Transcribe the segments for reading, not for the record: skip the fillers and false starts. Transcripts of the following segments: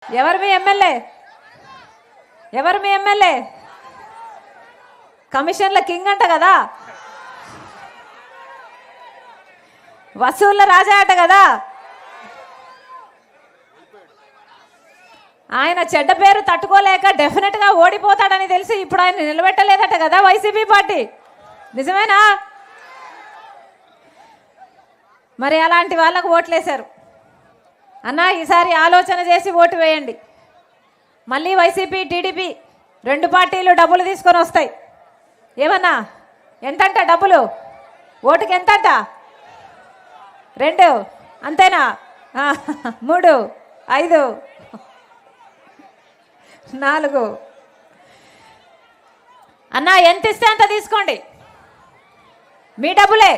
ఎవరు మీ ఎమ్మెల్యే? ఎవరు మీ ఎమ్మెల్యే? కమిషన్ల కింగ్ అంట కదా, వసూళ్ళ రాజా అట కదా. ఆయన చెడ్డ పేరు తట్టుకోలేక డెఫినెట్గా ఓడిపోతాడని తెలిసి ఇప్పుడు ఆయన నిలబెట్టలేదట కదా వైసీపీ పార్టీ. నిజమేనా? మరి అలాంటి వాళ్ళకు ఓట్లేశారు అన్న. ఈసారి ఆలోచన చేసి ఓటు వేయండి. మళ్ళీ వైసీపీ టీడీపీ రెండు పార్టీలు డబ్బులు తీసుకొని వస్తాయి. ఏమన్నా ఎంతంట డబ్బులు? ఓటుకి ఎంతంట? 2 అంతేనా? 3, 5, 4 అన్నా, ఎంత ఇస్తే అంత తీసుకోండి, మీ డబ్బులే.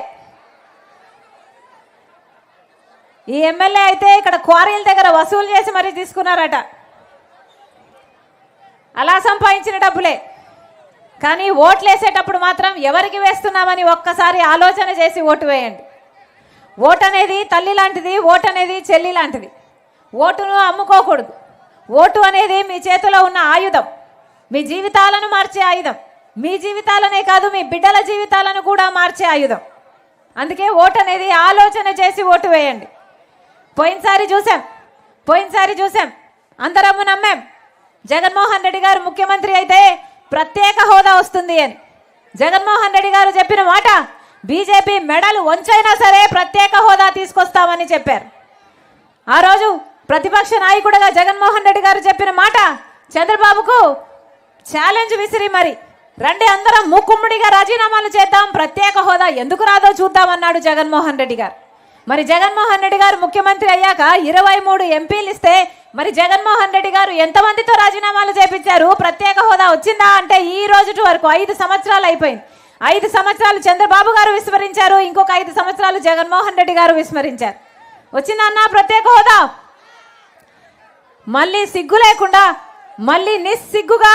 ఈ ఎమ్మెల్యే అయితే ఇక్కడ క్వారీల దగ్గర వసూలు చేసి మరీ తీసుకున్నారట. అలా సంపాదించిన డబ్బులే. కానీ ఓట్లు వేసేటప్పుడు మాత్రం ఎవరికి వేస్తున్నామని ఒక్కసారి ఆలోచన చేసి ఓటు వేయండి. ఓటు అనేది తల్లి లాంటిది, ఓటు అనేది చెల్లి లాంటిది. ఓటును అమ్ముకోకూడదు. ఓటు అనేది మీ చేతిలో ఉన్న ఆయుధం, మీ జీవితాలను మార్చే ఆయుధం. మీ జీవితాలనే కాదు, మీ బిడ్డల జీవితాలను కూడా మార్చే ఆయుధం. అందుకే ఓటు అనేది ఆలోచన చేసి ఓటు వేయండి. పోయినసారి చూసాం, అందరము నమ్మాం. జగన్మోహన్ రెడ్డి గారు ముఖ్యమంత్రి అయితే ప్రత్యేక హోదా వస్తుంది అని. జగన్మోహన్ రెడ్డి గారు చెప్పిన మాట, బీజేపీ మెడలు వంచైనా సరే ప్రత్యేక హోదా తీసుకొస్తామని చెప్పారు. ఆ రోజు ప్రతిపక్ష నాయకుడిగా జగన్మోహన్ రెడ్డి గారు చెప్పిన మాట చంద్రబాబుకు ఛాలెంజ్ విసిరి మరి రండి అందరం మూకుమ్మడిగా రాజీనామాలు చేద్దాం, ప్రత్యేక హోదా ఎందుకు రాదో చూద్దామన్నాడు జగన్మోహన్ రెడ్డి గారు. మరి జగన్మోహన్ రెడ్డి గారు ముఖ్యమంత్రి అయ్యాక 23 ఎంపీలు ఇస్తే మరి జగన్మోహన్ రెడ్డి గారు ఎంతమందితో రాజీనామాలు చేపించారు? ప్రత్యేక హోదా వచ్చిందా అంటే ఈ రోజు వరకు 5 సంవత్సరాలు అయిపోయింది. 5 సంవత్సరాలు చంద్రబాబు గారు విస్మరించారు, ఇంకొక 5 సంవత్సరాలు జగన్మోహన్ రెడ్డి గారు విస్మరించారు. వచ్చిందా అన్న ప్రత్యేక హోదా? మళ్ళీ సిగ్గు లేకుండా, మళ్ళీ నిస్సిగ్గుగా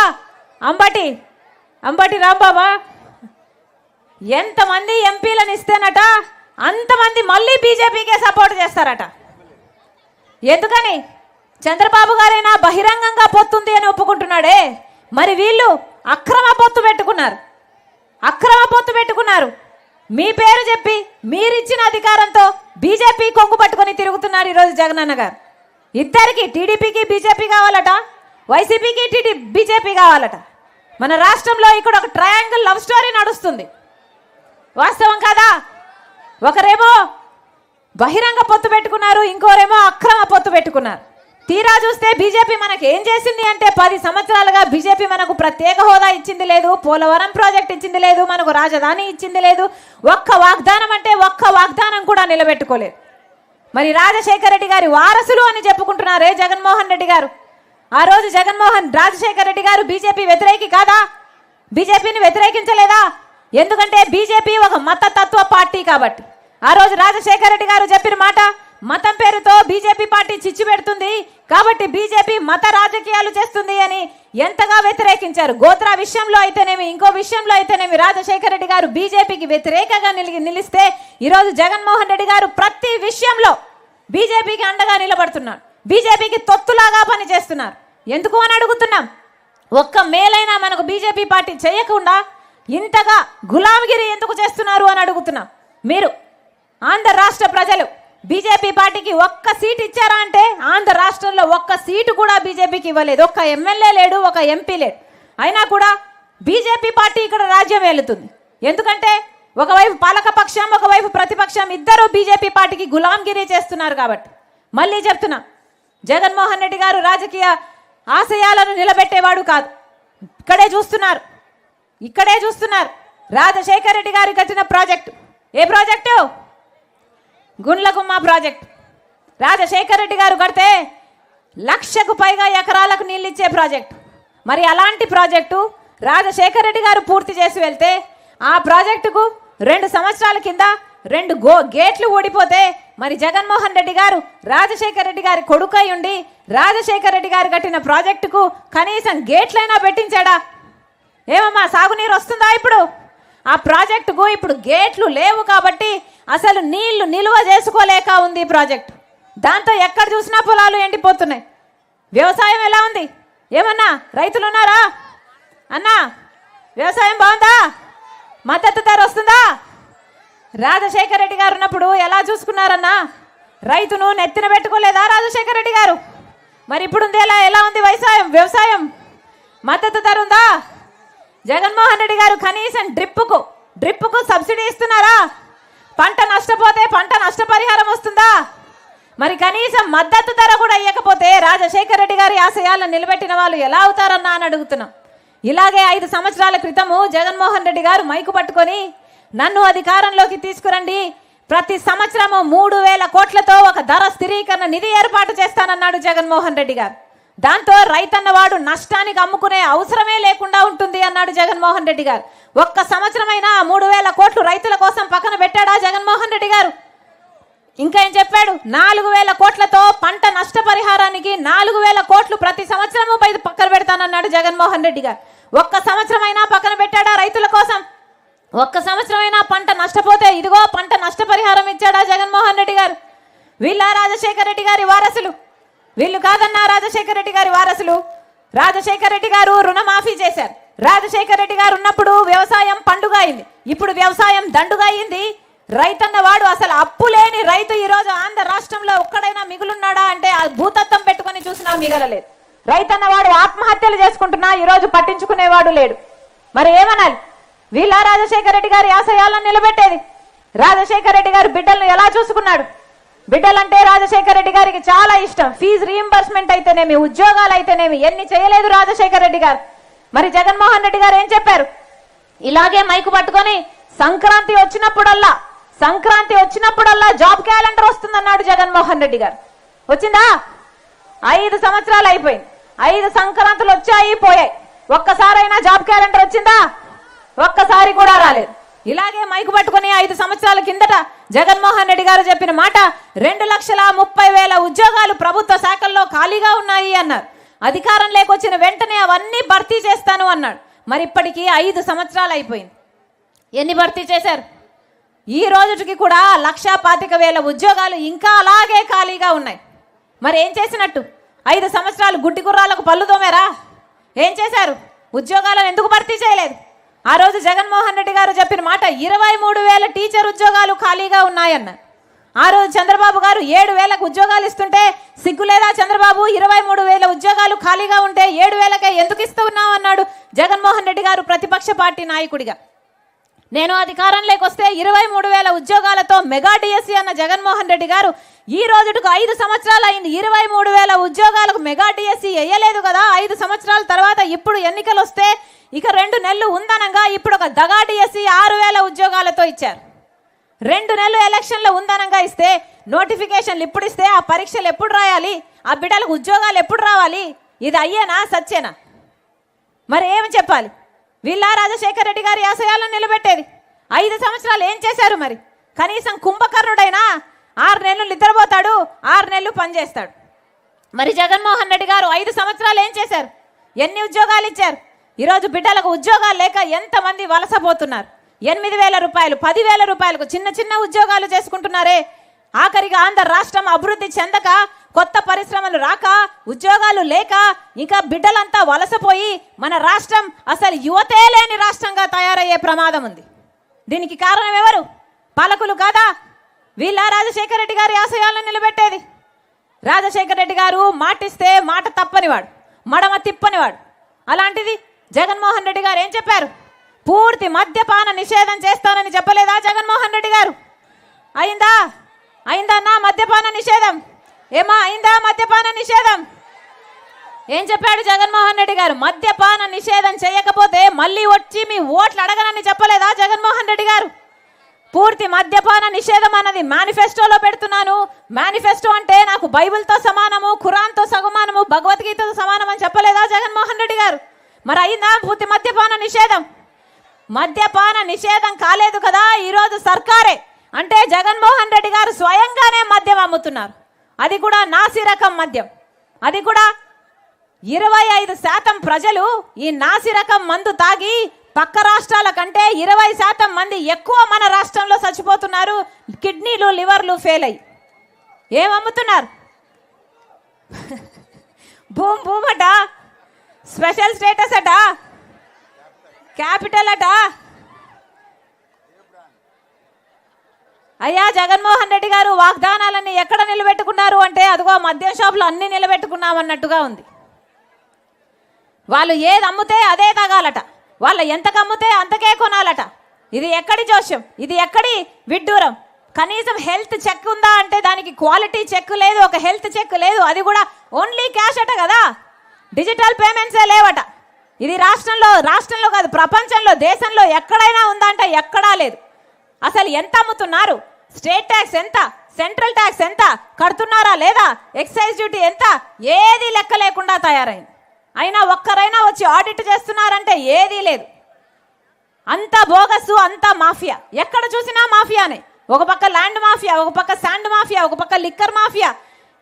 అంబటి రాంబాబా ఎంతమంది ఎంపీలను ఇస్తేనట అంతమంది మళ్ళీ బీజేపీకే సపోర్ట్ చేస్తారట. ఎందుకని? చంద్రబాబు గారైనా బహిరంగంగా పొత్తుంది అని ఒప్పుకుంటున్నాడే, మరి వీళ్ళు అక్రమ పొత్తు పెట్టుకున్నారు. మీ పేరు చెప్పి మీరిచ్చిన అధికారంతో బీజేపీ కొంగు పట్టుకొని తిరుగుతున్నారు ఈరోజు జగనన్న గారు. ఇద్దరికి, టీడీపీకి బీజేపీ కావాలట, వైసీపీకి బీజేపీ కావాలట. మన రాష్ట్రంలో ఇక్కడ ఒక ట్రయాంగిల్ లవ్ స్టోరీ నడుస్తుంది. వాస్తవం కాదా? ఒకరేమో బహిరంగ పొత్తు పెట్టుకున్నారు, ఇంకోరేమో అక్రమ పొత్తు పెట్టుకున్నారు. తీరా చూస్తే బీజేపీ మనకి ఏం చేసింది అంటే 10 సంవత్సరాలుగా బీజేపీ మనకు ప్రత్యేక హోదా ఇచ్చింది లేదు, పోలవరం ప్రాజెక్ట్ ఇచ్చింది లేదు, మనకు రాజధాని ఇచ్చింది లేదు. ఒక్క వాగ్దానం అంటే ఒక్క వాగ్దానం కూడా నిలబెట్టుకోలేదు. మరి రాజశేఖర రెడ్డి గారి వారసులు అని చెప్పుకుంటున్నారే జగన్మోహన్ రెడ్డి గారు. ఆ రోజు రాజశేఖర రెడ్డి గారు బీజేపీ వ్యతిరేకి కాదా? బీజేపీని వ్యతిరేకించలేదా? ఎందుకంటే బీజేపీ ఒక మతతత్వ పార్టీ కాబట్టి. ఆ రోజు రాజశేఖర రెడ్డి గారు చెప్పిన మాట, మతం పేరుతో బీజేపీ పార్టీ చిచ్చు పెడుతుంది కాబట్టి బీజేపీ మత రాజకీయాలు చేస్తుంది అని ఎంతగా వ్యతిరేకించారు. గోత్రా విషయంలో అయితేనేమి, ఇంకో విషయంలో అయితేనేమి రాజశేఖర రెడ్డి గారు బీజేపీకి వ్యతిరేకంగా నిలిస్తే ఈరోజు జగన్మోహన్ రెడ్డి గారు ప్రతి విషయంలో బీజేపీకి అండగా నిలబడుతున్నారు, బీజేపీకి తొత్తులాగా పనిచేస్తున్నారు. ఎందుకు అని అడుగుతున్నాం. ఒక్క మేలైనా మనకు బీజేపీ పార్టీ చేయకుండా ఇంతగా గులాంగిరి ఎందుకు చేస్తున్నారు అని అడుగుతున్నాం. మీరు ఆంధ్ర రాష్ట్ర ప్రజలు బీజేపీ పార్టీకి ఒక్క సీట్ ఇచ్చారా అంటే ఆంధ్ర రాష్ట్రంలో ఒక్క సీటు కూడా బీజేపీకి ఇవ్వలేదు. ఒక్క ఎమ్మెల్యే లేడు, ఒక ఎంపీ లేడు. అయినా కూడా బీజేపీ పార్టీ ఇక్కడ రాజ్యం ఏలుతుంది. ఎందుకంటే ఒకవైపు పాలకపక్షం, ఒకవైపు ప్రతిపక్షం, ఇద్దరు బీజేపీ పార్టీకి గులాంగిరి చేస్తున్నారు. కాబట్టి మళ్ళీ చెప్తున్నా, జగన్మోహన్ రెడ్డి గారు రాజకీయ ఆశయాలను నిలబెట్టేవాడు కాదు. ఇక్కడే చూస్తున్నారు రాజశేఖర రెడ్డి గారు కట్టిన ప్రాజెక్టు. ఏ ప్రాజెక్టు? గుండ్లగుమ్మ ప్రాజెక్టు. రాజశేఖర రెడ్డి గారు కడితే 1,00,000కు పైగా ఎకరాలకు నీళ్ళు ఇచ్చే ప్రాజెక్టు. మరి అలాంటి ప్రాజెక్టు రాజశేఖర రెడ్డి గారు పూర్తి చేసి వెళ్తే ఆ ప్రాజెక్టుకు 2 సంవత్సరాల కింద 2 గేట్లు ఊడిపోతే మరి జగన్మోహన్ రెడ్డి గారు రాజశేఖర రెడ్డి గారి కొడుకై ఉండి రాజశేఖర రెడ్డి గారు కట్టిన ప్రాజెక్టుకు కనీసం గేట్లైనా పెట్టించాడా? ఏమమ్మా సాగునీరు వస్తుందా? ఇప్పుడు ఆ ప్రాజెక్టుకు ఇప్పుడు గేట్లు లేవు కాబట్టి అసలు నీళ్లు నిలువ చేసుకోలేక ఉంది ప్రాజెక్టు. దాంతో ఎక్కడ చూసినా పొలాలు ఎండిపోతున్నాయి. వ్యవసాయం ఎలా ఉంది? ఏమన్నా రైతులు ఉన్నారా అన్నా? వ్యవసాయం బాగుందా? మద్దతు ధర వస్తుందా? రాజశేఖర రెడ్డి గారు ఉన్నప్పుడు ఎలా చూసుకున్నారన్నా? రైతును నెత్తిన పెట్టుకోలేదా రాజశేఖర రెడ్డి గారు? మరి ఇప్పుడు ఉంది ఎలా ఉంది వ్యవసాయం? మద్దతు ధర ఉందా? జగన్మోహన్ రెడ్డి గారు కనీసం డ్రిప్పుకు సబ్సిడీ ఇస్తున్నారా? పంట నష్టపోతే పంట నష్టపరిహారం వస్తుందా? మరి కనీసం మద్దతు ధర కూడా ఇవ్వకపోతే రాజశేఖర రెడ్డి గారి ఆశయాలను నిలబెట్టిన వాళ్ళు ఎలా అవుతారన్నా అని అడుగుతున్నాం. ఇలాగే 5 సంవత్సరాల క్రితము జగన్మోహన్ రెడ్డి గారు మైకు పట్టుకొని నన్ను అధికారంలోకి తీసుకురండి, ప్రతి సంవత్సరము 3,000 కోట్లతో ఒక ధర స్థిరీకరణ నిధి ఏర్పాటు చేస్తానన్నాడు జగన్మోహన్ రెడ్డి గారు. దాంతో రైతన్నవాడు నష్టానికి అమ్ముకునే అవసరమే లేకుండా ఉంటుంది అన్నాడు జగన్మోహన్ రెడ్డి గారు. ఒక్క సంవత్సరమైనా 3,000 కోట్లు రైతుల కోసం పక్కన పెట్టాడా జగన్మోహన్ రెడ్డి గారు? ఇంకా ఏం చెప్పాడు? 4,000 కోట్లతో పంట నష్టపరిహారానికి 4,000 కోట్లు ప్రతి సంవత్సరము పక్కన పెడతానన్నాడు జగన్మోహన్ రెడ్డి గారు. ఒక్క సంవత్సరమైనా పక్కన పెట్టాడా రైతుల కోసం? ఒక్క సంవత్సరమైనా పంట నష్టపోతే ఇదిగో పంట నష్టపరిహారం ఇచ్చాడా జగన్మోహన్ రెడ్డి గారు? వీళ్ళ రాజశేఖర రెడ్డి గారి వారసులు? వీళ్ళు కాదన్నా రాజశేఖర రెడ్డి గారి వారసులు. రాజశేఖర రెడ్డి గారు రుణమాఫీ చేశారు. రాజశేఖర రెడ్డి గారు ఉన్నప్పుడు వ్యవసాయం పండుగ అయింది, ఇప్పుడు వ్యవసాయం దండుగా అయింది. రైతన్న వాడు అసలు అప్పు లేని రైతు ఈరోజు ఆంధ్ర రాష్ట్రంలో ఒక్కడైనా మిగులున్నాడా అంటే ఆ భూతత్వం పెట్టుకుని చూసినా మిగలలేదు. రైతన్న వాడు ఆత్మహత్యలు చేసుకుంటున్నా ఈరోజు పట్టించుకునేవాడు లేడు. మరి ఏమనాలి? వీళ్ళ రాజశేఖర రెడ్డి గారి ఆశయాలను నిలబెట్టేది? రాజశేఖర రెడ్డి గారు బిడ్డలను ఎలా చూసుకున్నాడు? బిడ్డలంటే రాజశేఖర రెడ్డి గారికి చాలా ఇష్టం. ఫీజు రీయింబర్స్మెంట్ అయితేనేమి, ఉద్యోగాలు అయితేనేమి ఎన్ని చేయలేదు రాజశేఖర రెడ్డి గారు. మరి జగన్మోహన్ రెడ్డి గారు ఏం చెప్పారు? ఇలాగే మైకు పట్టుకొని సంక్రాంతి వచ్చినప్పుడల్లా జాబ్ క్యాలెండర్ వస్తుందన్నాడు జగన్మోహన్ రెడ్డి గారు. వచ్చిందా? 5 సంవత్సరాలు అయిపోయింది. 5 సంక్రాంతులు వచ్చాయి పోయాయి. ఒక్కసారైనా జాబ్ క్యాలెండర్ వచ్చిందా? ఒక్కసారి కూడా రాలేదు. ఇలాగే మైకు పట్టుకుని 5 సంవత్సరాల కిందట జగన్మోహన్ రెడ్డి గారు చెప్పిన మాట 2,30,000 ఉద్యోగాలు ప్రభుత్వ శాఖల్లో ఖాళీగా ఉన్నాయి అన్నారు. అధికారం లేకొచ్చిన వెంటనే అవన్నీ భర్తీ చేస్తాను అన్నాడు. మరి ఇప్పటికీ 5 సంవత్సరాలు అయిపోయింది. ఎన్ని భర్తీ చేశారు? ఈ రోజుకి కూడా 1,25,000 ఉద్యోగాలు ఇంకా అలాగే ఖాళీగా ఉన్నాయి. మరి ఏం చేసినట్టు? 5 సంవత్సరాలు గుడ్డి గుర్రాలకు పళ్ళు తోమారా? ఏం చేశారు? ఉద్యోగాలను ఎందుకు భర్తీ చేయలేదు? ఆ రోజు జగన్మోహన్ రెడ్డి గారు చెప్పిన మాట 23,000 టీచర్ ఉద్యోగాలు ఖాళీగా ఉన్నాయన్నారు. ఆ రోజు చంద్రబాబు గారు 7,000 ఉద్యోగాలు ఇస్తుంటే సిగ్గులేదా చంద్రబాబు? 23,000 ఉద్యోగాలు ఖాళీగా ఉంటే 7,000కే ఎందుకు ఇస్తూ ఉన్నావు అన్నాడు జగన్మోహన్ రెడ్డి గారు ప్రతిపక్ష పార్టీ నాయకుడిగా. నేను అధికారంలోకి వస్తే 23,000 ఉద్యోగాలతో మెగా డిఎస్సి అన్న జగన్మోహన్ రెడ్డి గారు ఈ రోజుకు 5 సంవత్సరాలు అయింది. 23,000 ఉద్యోగాలకు మెగా డిఎస్సి వేయలేదు కదా. 5 సంవత్సరాల తర్వాత ఇప్పుడు ఎన్నికలు వస్తే ఇక 2 నెలలు ఉందనంగా ఇప్పుడు ఒక దగా డిఎస్సి 6,000 ఉద్యోగాలతో ఇచ్చారు. 2 నెలలు ఎలక్షన్లో ఉందనంగా ఇస్తే నోటిఫికేషన్లు ఇప్పుడు ఇస్తే ఆ పరీక్షలు ఎప్పుడు రాయాలి? ఆ బిడ్డలకు ఉద్యోగాలు ఎప్పుడు రావాలి? ఇది అయ్యేనా సచ్చేనా? మరి ఏమి చెప్పాలి? వీళ్ళ రాజశేఖర రెడ్డి గారి ఆశయాలను నిలబెట్టేది? 5 సంవత్సరాలు ఏం చేశారు? మరి కనీసం కుంభకర్ణుడైనా 6 నెలలు నిద్రపోతాడు, 6 నెలలు పనిచేస్తాడు. మరి జగన్మోహన్ రెడ్డి గారు 5 సంవత్సరాలు ఏం చేశారు? ఎన్ని ఉద్యోగాలు ఇచ్చారు? ఈరోజు బిడ్డలకు ఉద్యోగాలు లేక ఎంతమంది వలసపోతున్నారు? 8,000 రూపాయలు 10,000 రూపాయలకు చిన్న చిన్న ఉద్యోగాలు చేసుకుంటున్నారే. ఆఖరిగా ఆంధ్ర రాష్ట్రం అభివృద్ధి చెందక, కొత్త పరిశ్రమలు రాక, ఉద్యోగాలు లేక ఇంకా బిడ్డలంతా వలసపోయి మన రాష్ట్రం అసలు యువతే లేని రాష్ట్రంగా తయారయ్యే ప్రమాదం ఉంది. దీనికి కారణం ఎవరు? పాలకులు కాదా? వీళ్ళ రాజశేఖర రెడ్డి గారి ఆశయాలను నిలబెట్టేది? రాజశేఖర రెడ్డి గారు మాటిస్తే మాట తప్పనివాడు, మడమ తిప్పనివాడు. అలాంటిది జగన్మోహన్ రెడ్డి గారు ఏం చెప్పారు? పూర్తి మద్యపాన నిషేధం చేస్తానని చెప్పలేదా జగన్మోహన్ రెడ్డి గారు? అయిందన్నా మద్యపాన నిషేధం? అయిందా మద్యపాన నిషేధం? ఏం చెప్పాడు జగన్మోహన్ రెడ్డి గారు? మద్యపాన నిషేధం చేయకపోతే మళ్ళీ వచ్చి మీ ఓట్లు అడగనని చెప్పలేదా జగన్మోహన్ రెడ్డి గారు? పూర్తి మద్యపాన నిషేధం అన్నది మేనిఫెస్టోలో పెడుతున్నాను. మేనిఫెస్టో అంటే నాకు బైబిల్తో సమానము, ఖురాన్తో సమానము, భగవద్గీతతో సమానం అని చెప్పలేదా జగన్మోహన్ రెడ్డి గారు? మరి అయిందా పూర్తి మద్యపాన నిషేధం? మద్యపాన నిషేధం కాలేదు కదా. ఈరోజు సర్కారే అంటే జగన్మోహన్ రెడ్డి గారు స్వయంగానే మద్యం అమ్ముతున్నారు. అది కూడా నాసి రకం మద్యం. అది కూడా 25% ప్రజలు ఈ నాసి రకం మందు తాగి పక్క రాష్ట్రాల కంటే 20% మంది ఎక్కువ మన రాష్ట్రంలో చచ్చిపోతున్నారు. కిడ్నీలు, లివర్లు ఫెయిల్ అయ్యి. ఏమమ్ముతున్నారు? భూమ్ భూమ్ అట, స్పెషల్ స్టేటస్ అట, క్యాపిటల్ అట. అయ్యా జగన్మోహన్ రెడ్డి గారు వాగ్దానాలన్నీ ఎక్కడ నిలబెట్టుకున్నారు అంటే అదిగో మద్యం షాపులు అన్నీ నిలబెట్టుకున్నామన్నట్టుగా ఉంది. వాళ్ళు ఏది అమ్ముతే అదే తాగాలట, వాళ్ళ ఎంతకు అమ్ముతే అంతకే కొనాలట. ఇది ఎక్కడి జోష్యం, ఇది ఎక్కడి విడ్డూరం? కనీసం హెల్త్ చెక్ ఉందా అంటే దానికి క్వాలిటీ చెక్ లేదు, ఒక హెల్త్ చెక్ లేదు, అది కూడా ఓన్లీ క్యాష్ అట కదా, డిజిటల్ పేమెంట్సే లేవట. ఇది రాష్ట్రంలో కాదు ప్రపంచంలో దేశంలో ఎక్కడైనా ఉందా అంటే ఎక్కడా లేదు. అసలు ఎంత అమ్ముతున్నారు, స్టేట్ ట్యాక్స్ ఎంత, సెంట్రల్ ట్యాక్స్ ఎంత కడుతున్నారా లేదా, ఎక్సైజ్ డ్యూటీ ఎంత, ఏది లెక్క లేకుండా తయారైంది. అయినా ఒక్కరైనా వచ్చి ఆడిట్ చేస్తున్నారంటే ఏదీ లేదు. అంత బోగసు, అంత మాఫియా, ఎక్కడ చూసినా మాఫియానే. ఒక పక్క ల్యాండ్ మాఫియా, ఒక పక్క శాండ్ మాఫియా, ఒక పక్క లిక్కర్ మాఫియా,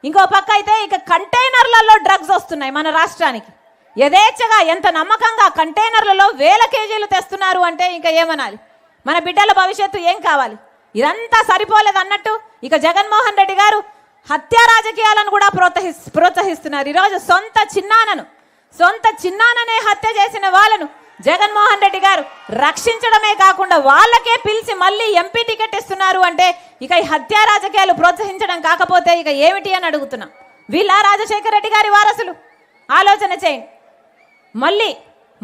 ఇంకో పక్క అయితే ఇక కంటైనర్లలో డ్రగ్స్ వస్తున్నాయి మన రాష్ట్రానికి. యథేచ్ఛగా ఎంత నమ్మకంగా కంటైనర్లలో వేల కేజీలు తెస్తున్నారు అంటే ఇంకా ఏమనాలి? మన బిడ్డల భవిష్యత్తు ఏం కావాలి? ఇదంతా సరిపోలేదు అన్నట్టు ఇక జగన్మోహన్ రెడ్డి గారు హత్యా రాజకీయాలను కూడా ప్రోత్సహిస్తున్నారు. ఈరోజు సొంత చిన్నాననే హత్య చేసిన వాళ్ళను జగన్మోహన్ రెడ్డి గారు రక్షించడమే కాకుండా వాళ్ళకే పిలిచి మళ్ళీ ఎంపీ టికెట్ ఇస్తున్నారు అంటే ఇక ఈ హత్యా రాజకీయాలు ప్రోత్సహించడం కాకపోతే ఇక ఏమిటి అని అడుగుతున్నాం. వీళ్ళ రాజశేఖర రెడ్డి గారి వారసులు? ఆలోచన చేయండి.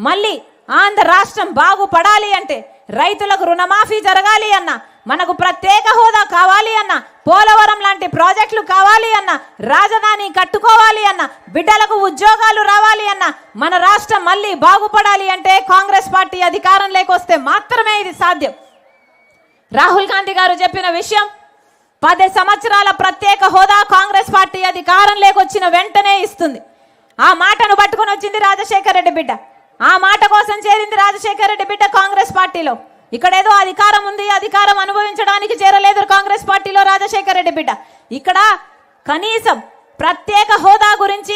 మళ్ళీ ఆంధ్ర రాష్ట్రం బాగుపడాలి అంటే, రైతులకు రుణమాఫీ జరగాలి అన్న, మనకు ప్రత్యేక హోదా కావాలి అన్న, పోలవరం లాంటి ప్రాజెక్టులు కావాలి అన్న, రాజధాని కట్టుకోవాలి అన్న, బిడ్డలకు ఉద్యోగాలు రావాలి అన్న, మన రాష్ట్రం మళ్ళీ బాగుపడాలి అంటే కాంగ్రెస్ పార్టీ అధికారంలోకి వస్తే మాత్రమే ఇది సాధ్యం. రాహుల్ గాంధీ గారు చెప్పిన విషయం 10 సంవత్సరాల ప్రత్యేక హోదా కాంగ్రెస్ పార్టీ అధికారంలోకి వచ్చిన వెంటనే ఇస్తుంది. ఆ మాటను పట్టుకొని వచ్చింది రాజశేఖర రెడ్డి బిడ్డ. ఆ మాట కోసం చేరింది రాజశేఖర రెడ్డి బిడ్డ కాంగ్రెస్ పార్టీలో. ఇక్కడేదో అధికారం ఉంది, అధికారం అనుభవించడానికి చేరలేదు కాంగ్రెస్ పార్టీలో రాజశేఖర రెడ్డి బిడ్డ. ఇక్కడ కనీసం ప్రత్యేక హోదా గురించి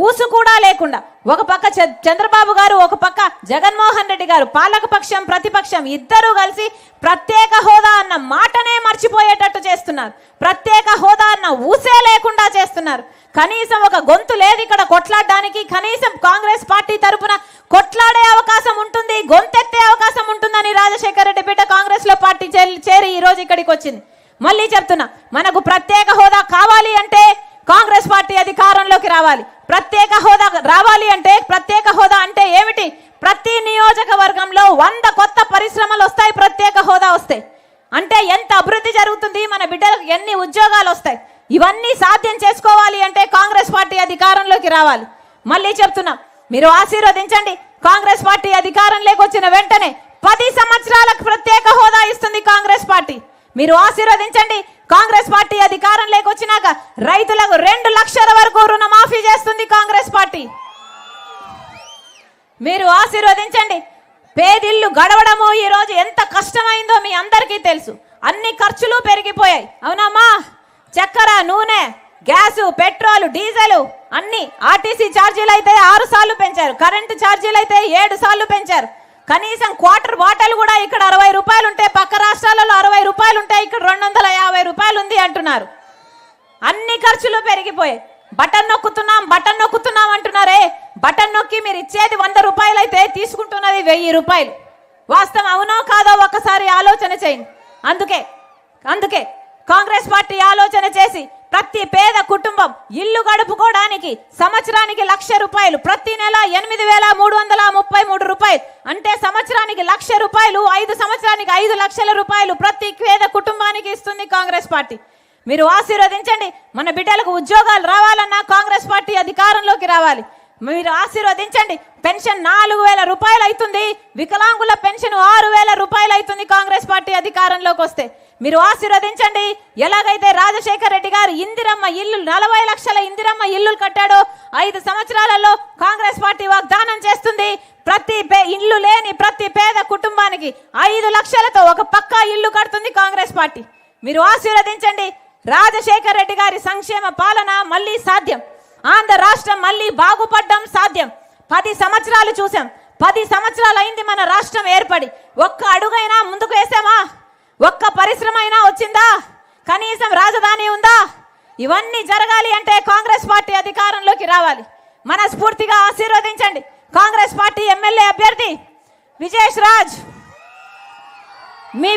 ఊసు కూడా లేకుండా ఒక పక్క చంద్రబాబు గారు, ఒక పక్క జగన్మోహన్ రెడ్డి గారు, పాలకపక్షం ప్రతిపక్షం ఇద్దరూ కలిసి ప్రత్యేక హోదా అన్న మాటనే మర్చిపోయేటట్టు చేస్తున్నారు. ప్రత్యేక హోదా అన్న ఊసే లేకుండా చేస్తున్నారు. కనీసం ఒక గొంతు లేదు ఇక్కడ కొట్లాడడానికి. కనీసం కాంగ్రెస్ పార్టీ తరఫున కొట్లాడే అవకాశం ఉంటుంది, గొంతెత్తే అవకాశం ఉంటుందని రాజశేఖర రెడ్డి బిడ్డ కాంగ్రెస్ లో పార్టీ చేరి ఈ రోజు ఇక్కడికి వచ్చింది. మళ్ళీ చెప్తున్నా, మనకు ప్రత్యేక హోదా కావాలి అంటే కాంగ్రెస్ పార్టీ అధికారంలోకి రావాలి. ప్రత్యేక హోదా రావాలి అంటే, ప్రత్యేక హోదా అంటే ఏమిటి? ప్రతి నియోజకవర్గంలో 100 కొత్త పరిశ్రమలు వస్తాయి ప్రత్యేక హోదా వస్తే. అంటే ఎంత అభివృద్ధి జరుగుతుంది, మన బిడ్డలకు ఎన్ని ఉద్యోగాలు వస్తాయి. ఇవన్నీ సాధ్యం చేసుకోవాలి అంటే కాంగ్రెస్ పార్టీ అధికారంలోకి రావాలి. మళ్ళీ చెప్తున్నా, మీరు ఆశీర్వదించండి. కాంగ్రెస్ పార్టీ అధికారంలోకి వచ్చిన వెంటనే 10 సంవత్సరాలకు ప్రత్యేక హోదా ఇస్తుంది కాంగ్రెస్ పార్టీ. మీరు ఆశీర్వదించండి. కాంగ్రెస్ పార్టీ అధికారంలోకి వచ్చినాక రైతులకు 2 లక్షల వరకు రుణమాఫీ చేస్తుంది కాంగ్రెస్ పార్టీ. మీరు ఆశీర్వదించండి. పేదిల్లు గడవడము ఈ రోజు ఎంత కష్టమైందో మీ అందరికీ తెలుసు. అన్ని ఖర్చులు పెరిగిపోయాయి, అవునమ్మా? చక్కెర, నూనె, గ్యాసు, పెట్రోల్, డీజిల్ అన్ని. ఆర్టీసీ ఛార్జీలు అయితే 6 సార్లు పెంచారు, కరెంటు ఛార్జీలు అయితే 7 సార్లు పెంచారు. కనీసం క్వార్టర్ బాటిల్ కూడా ఇక్కడ 60 రూపాయలు ఉంటే పక్క రాష్ట్రాలలో 60 రూపాయలు ఉంటే ఇక్కడ 250 రూపాయలు ఉంది అంటున్నారు. అన్ని ఖర్చులు పెరిగిపోయాయి. బటన్ నొక్కుతున్నాం అంటున్నారే. బటన్ నొక్కి మీరు ఇచ్చేది 100 రూపాయలు అయితే తీసుకుంటున్నది 1000 రూపాయలు. వాస్తవం అవునో కాదో ఒకసారి ఆలోచన చేయండి. అందుకే కాంగ్రెస్ పార్టీ ఆలోచన చేసి ప్రతి పేద కుటుంబం ఇల్లు గడుపుకోవడానికి సంవత్సరానికి 1,00,000 రూపాయలు, ప్రతి నెల 8,333 రూపాయలు, అంటే సంవత్సరానికి 1,00,000 రూపాయలు, 5 సంవత్సరానికి 5 లక్షల రూపాయలు ప్రతి పేద కుటుంబానికి ఇస్తుంది కాంగ్రెస్ పార్టీ. మీరు ఆశీర్వదించండి. మన బిడ్డలకు ఉద్యోగాలు రావాలన్నా కాంగ్రెస్ పార్టీ అధికారంలోకి రావాలి. మీరు ఆశీర్వదించండి. పెన్షన్ 4,000 రూపాయలు అవుతుంది, వికలాంగుల పెన్షన్ 6,000 రూపాయలు అవుతుంది కాంగ్రెస్ పార్టీ అధికారంలోకి వస్తే. మీరు ఆశీర్వదించండి. ఎలాగైతే రాజశేఖర రెడ్డి గారు ఇందిరమ్మ ఇల్లు 40 లక్షల ఇందిరమ్మ ఇల్లులు కట్టాడో 5 సంవత్సరాలలో కాంగ్రెస్ పార్టీ వాగ్దానం చేస్తుంది. ప్రతి ఇల్లు లేని ప్రతి పేద కుటుంబానికి 5 లక్షలతో ఒక పక్కా ఇల్లు కడుతుంది కాంగ్రెస్ పార్టీ. మీరు ఆశీర్వదించండి. రాజశేఖర రెడ్డి గారి సంక్షేమ పాలన మళ్ళీ సాధ్యం. ఆంధ్ర రాష్ట్రం మళ్ళీ బాగుపడడం సాధ్యం. 10 సంవత్సరాలు చూసాం. 10 సంవత్సరాలు అయింది మన రాష్ట్రం ఏర్పడి. ఒక్క అడుగైనా ముందుకు వేసామా? ఒక్క పరిశ్రమ అయినా వచ్చిందా? కనీసం రాజధాని ఉందా? ఇవన్నీ జరగాలి అంటే కాంగ్రెస్ పార్టీ అధికారంలోకి రావాలి. మనస్ఫూర్తిగా ఆశీర్వదించండి. కాంగ్రెస్ పార్టీ ఎమ్మెల్యే అభ్యర్థి విజేష్ రాజ్, మీ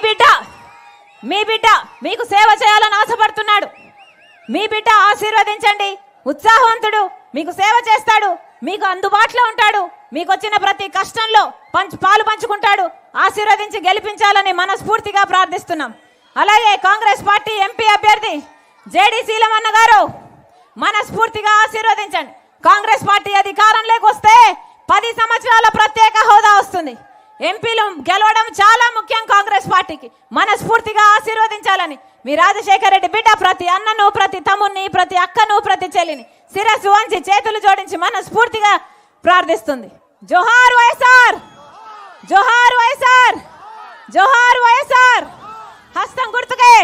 బిడ్డ మీకు సేవ చేయాలని ఆశపడుతున్నాడు. మీ బిడ్డ ఆశీర్వదించండి. ఉత్సాహవంతుడు, మీకు సేవ చేస్తాడు, మీకు అందుబాటులో ఉంటాడు, మీకు వచ్చిన ప్రతి కష్టంలో పాలు పంచుకుంటాడు. ఆశీర్వదించి గెలిపించాలని మనస్ఫూర్తిగా ప్రార్థిస్తున్నాం. అలాగే కాంగ్రెస్ పార్టీ ఎంపీ అభ్యర్థి జేడీ శీలమన్న గారు, మనస్ఫూర్తిగా ఆశీర్వదించండి. కాంగ్రెస్ పార్టీ అధికారంలోకి వస్తే 10 సంవత్సరాల ప్రత్యేక హోదా వస్తుంది. ఎంపీలు గెలవడం చాలా ముఖ్యం కాంగ్రెస్ పార్టీకి. మనస్ఫూర్తిగా ఆశీర్వదించాలని మీ రాజశేఖర రెడ్డి బిడ్డ ప్రతి అన్నను, ప్రతి తమ్ముని, ప్రతి అక్కను, ప్రతి చెల్లిని శిరస్సు వంచి చేతులు జోడించి మనస్ఫూర్తిగా ప్రార్థిస్తుంది. జోహార్ వైఎస్ఆర్, జోహార్ వైఎస్ఆర్, జోహార్ వైఎస్ఆర్. హస్తం గుర్తుకే